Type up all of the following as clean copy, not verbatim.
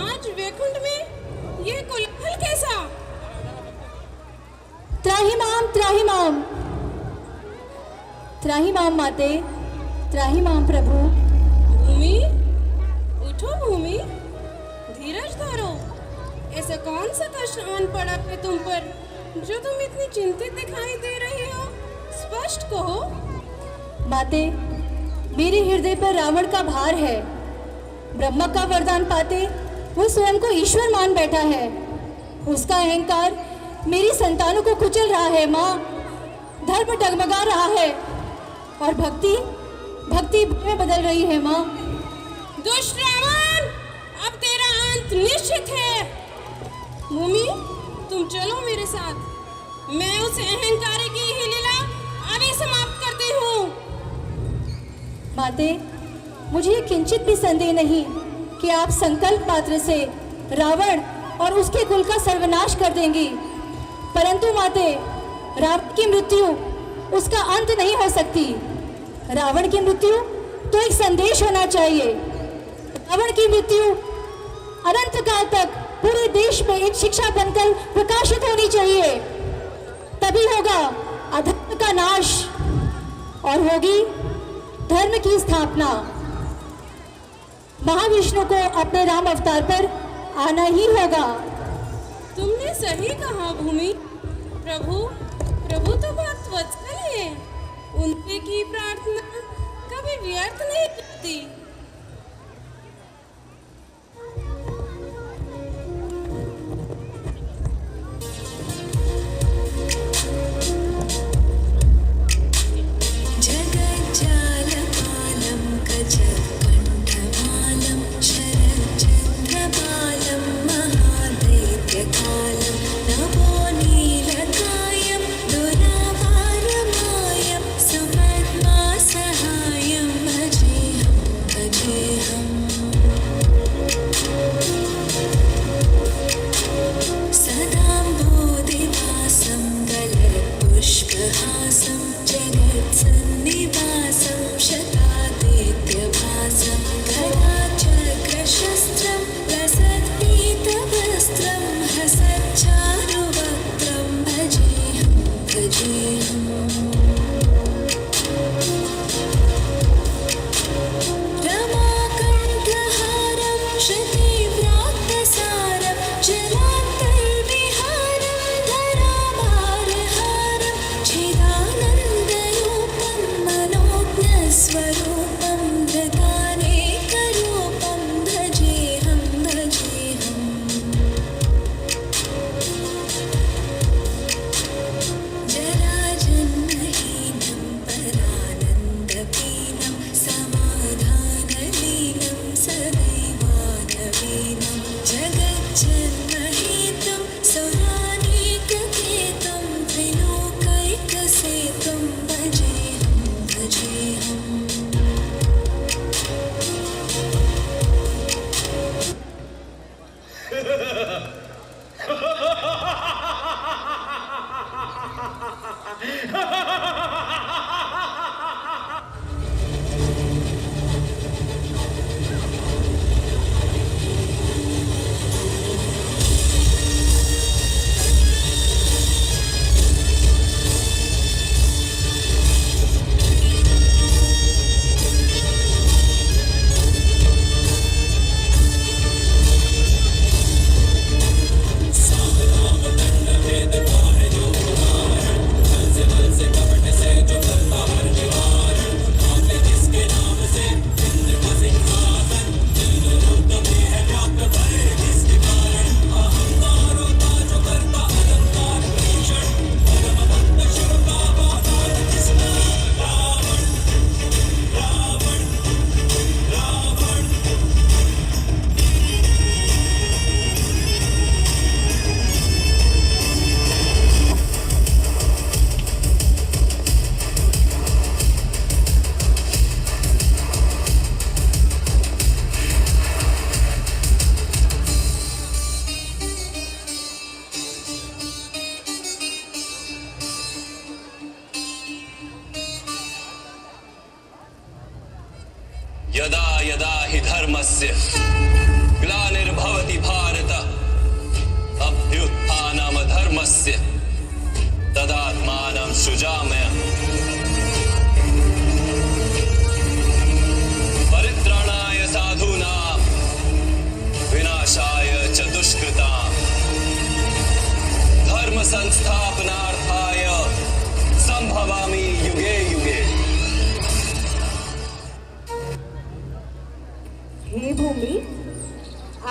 आज वैकुंठ में ये कोलाहल कैसा? त्राहिमाम त्राहिमाम त्राहिमाम माते, त्राहिमाम प्रभु। भूमि, उठो भूमि, धीरज धरो। ऐसा कौन सा कष्ट आन पड़ा है तुम पर जो तुम इतनी चिंतित दिखाई दे रही हो? स्पष्ट कहो। माते, मेरे हृदय पर रावण का भार है। ब्रह्मा का वरदान पाते वो स्वयं को ईश्वर मान बैठा है। उसका अहंकार मेरी संतानों को कुचल रहा है माँ। धर्म डगमगा रहा है और भक्ति में बदल रही है माँ। दुष्ट रावण, अब तेरा अंत निश्चित है। भूमि, तुम चलो मेरे साथ। मैं उस अहंकारी की ही लीला अभी समाप्त करती हूँ। माते, मुझे किंचित भी संदेह नहीं कि आप संकल्प मात्र से रावण और उसके कुल का सर्वनाश कर देंगी। परंतु माते, रावण की मृत्यु उसका अंत नहीं हो सकती। रावण की मृत्यु तो एक संदेश होना चाहिए। रावण की मृत्यु अनंत काल तक पूरे देश में एक शिक्षा बनकर प्रकाशित होनी चाहिए। तभी होगा अधर्म का नाश और होगी धर्म की स्थापना। महाविष्णु को अपने राम अवतार पर आना ही होगा। तुमने सही कहा भूमि। प्रभु तो बहुत वत्सल है। उनसे की प्रार्थना कभी व्यर्थ नहीं करती। यदा यदा हि धर्मस्य ग्लानिर्भवति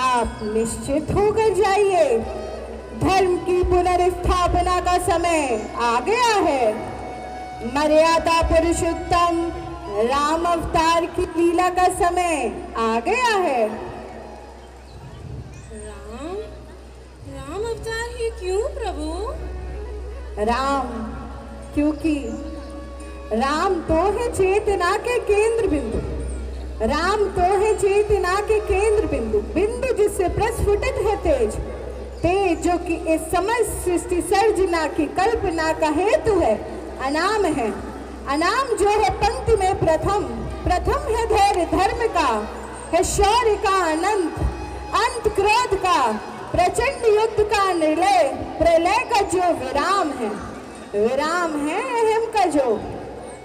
आप निश्चित होकर जाइए, धर्म की पुनर्स्थापना का समय आ गया है। मर्यादा पुरुषोत्तम राम अवतार की लीला का समय आ गया है। राम राम अवतार ही क्यों प्रभु? राम क्योंकि राम तो है चेतना के केंद्र बिंदु। राम तो है चेतना के केंद्र बिंदु, बिंदु जिससे प्रस्फुटित है तेज, तेज जो कि इस समस्त सृष्टि सर्जना की कल्पना का हेतु है। अनाम है, अनाम जो है पंक्ति में प्रथम, प्रथम है धैर्य धर्म का, है शौर्य का अनंत, अंत क्रोध का, प्रचंड युद्ध का निर्लय, प्रलय का जो विराम है। विराम है अहम का जो,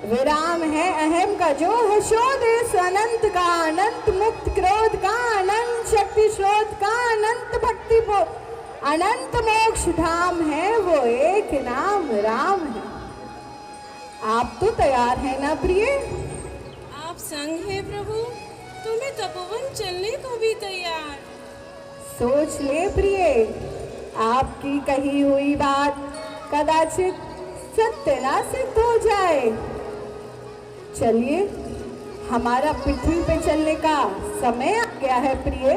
विराम है अहम का जो है शोध इस अनंत का, अनंत मुक्त क्रोध का, अनंत शक्ति स्रोत का, अनंत भक्ति अनंत मोक्ष धाम है, वो एक नाम राम है। आप तो तैयार हैं ना प्रिय? आप संग है प्रभु, तुम्हें तपोवन चलने को भी तैयार। सोच ले प्रिय, आपकी कही हुई बात कदाचित सत्य ना सिद्ध हो जाए। चलिए, हमारा पृथ्वी पे चलने का समय आ गया है प्रिय।